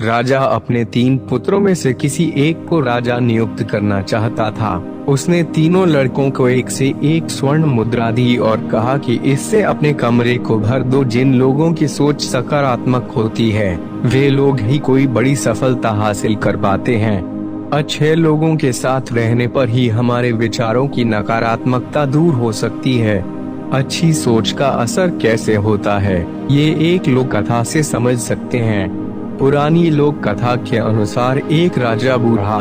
राजा अपने 3 पुत्रों में से किसी एक को राजा नियुक्त करना चाहता था। उसने तीनों लड़कों को एक से एक स्वर्ण मुद्रा दी और कहा कि इससे अपने कमरे को भर दो। जिन लोगों की सोच सकारात्मक होती है वे लोग ही कोई बड़ी सफलता हासिल कर पाते हैं। अच्छे लोगों के साथ रहने पर ही हमारे विचारों की नकारात्मकता दूर हो सकती है। अच्छी सोच का असर कैसे होता है, ये एक लोक कथा से समझ सकते हैं। पुरानी लोक कथा के अनुसार एक राजा बूढ़ा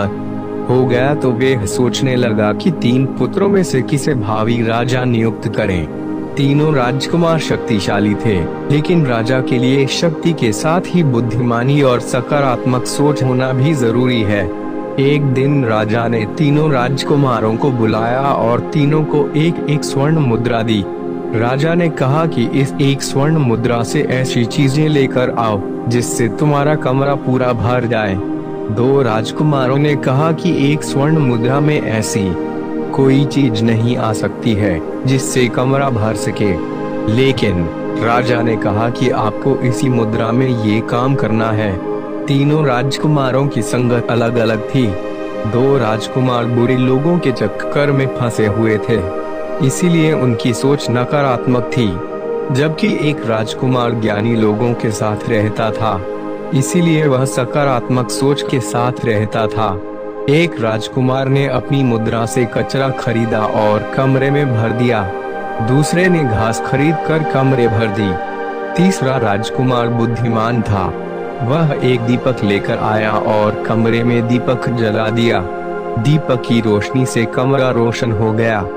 हो गया तो वे सोचने लगा कि 3 पुत्रों में से किसे भावी राजा नियुक्त करें। तीनों राजकुमार शक्तिशाली थे, लेकिन राजा के लिए शक्ति के साथ ही बुद्धिमानी और सकारात्मक सोच होना भी जरूरी है। एक दिन राजा ने तीनों राजकुमारों को बुलाया और तीनों को एक एक स्वर्ण मुद्रा दी। राजा ने कहा कि इस एक स्वर्ण मुद्रा से ऐसी चीजें लेकर आओ जिससे तुम्हारा कमरा पूरा भर जाए। 2 राजकुमारों ने कहा कि एक स्वर्ण मुद्रा में ऐसी कोई चीज नहीं आ सकती है जिससे कमरा भर सके। लेकिन राजा ने कहा कि आपको इसी मुद्रा में ये काम करना है। तीनों राजकुमारों की संगत अलग अलग थी। 2 राजकुमार बुरे लोगों के चक्कर में फंसे हुए थे, इसीलिए उनकी सोच नकारात्मक थी, जबकि एक राजकुमार ज्ञानी लोगों के साथ रहता था, इसीलिए वह सकारात्मक सोच के साथ रहता था। एक राजकुमार ने अपनी मुद्रा से कचरा खरीदा और कमरे में भर दिया। दूसरे ने घास खरीदकर कमरे भर दी। तीसरा राजकुमार बुद्धिमान था, वह एक दीपक लेकर आया और कमरे में दीपक जला दिया। दीपक की रोशनी से कमरा रोशन हो गया।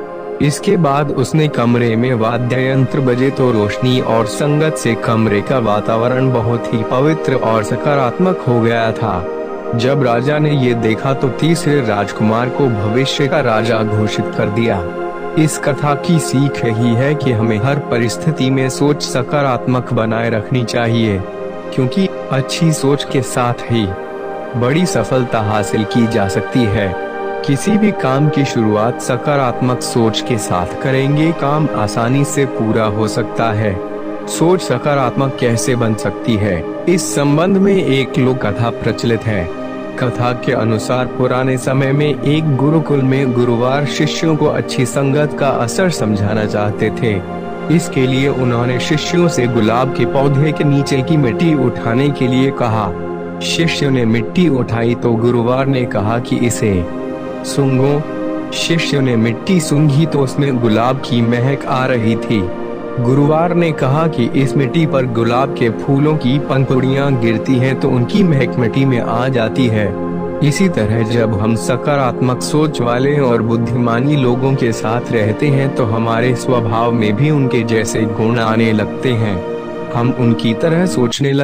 इसके बाद उसने कमरे में वाद्य यंत्र बजे तो रोशनी और संगत से कमरे का वातावरण बहुत ही पवित्र और सकारात्मक हो गया था। जब राजा ने ये देखा तो तीसरे राजकुमार को भविष्य का राजा घोषित कर दिया। इस कथा की सीख यही है कि हमें हर परिस्थिति में सोच सकारात्मक बनाए रखनी चाहिए, क्योंकि अच्छी सोच के साथ ही बड़ी सफलता हासिल की जा सकती है। किसी भी काम की शुरुआत सकारात्मक सोच के साथ करेंगे, काम आसानी से पूरा हो सकता है। सोच सकारात्मक कैसे बन सकती है, इस संबंध में एक लोक कथा प्रचलित है। कथा के अनुसार पुराने समय में एक गुरुकुल में गुरुवार शिष्यों को अच्छी संगत का असर समझाना चाहते थे। इसके लिए उन्होंने शिष्यों से गुलाब के पौधे के नीचे की मिट्टी उठाने के लिए कहा। शिष्यों ने मिट्टी उठाई तो गुरुवार ने कहा कि इसे सूंघो। शिष्यों ने मिट्टी सूंघी तो उसमें गुलाब की महक आ रही थी। गुरुवार ने कहा कि इस मिट्टी पर गुलाब के फूलों की पंखुड़ियां गिरती हैं तो उनकी महक मिट्टी में आ जाती है। इसी तरह जब हम सकारात्मक सोच वाले और बुद्धिमानी लोगों के साथ रहते हैं तो हमारे स्वभाव में भी उनके जैसे गुण आने लगते हैं। हम उनकी तरह सोचने लगते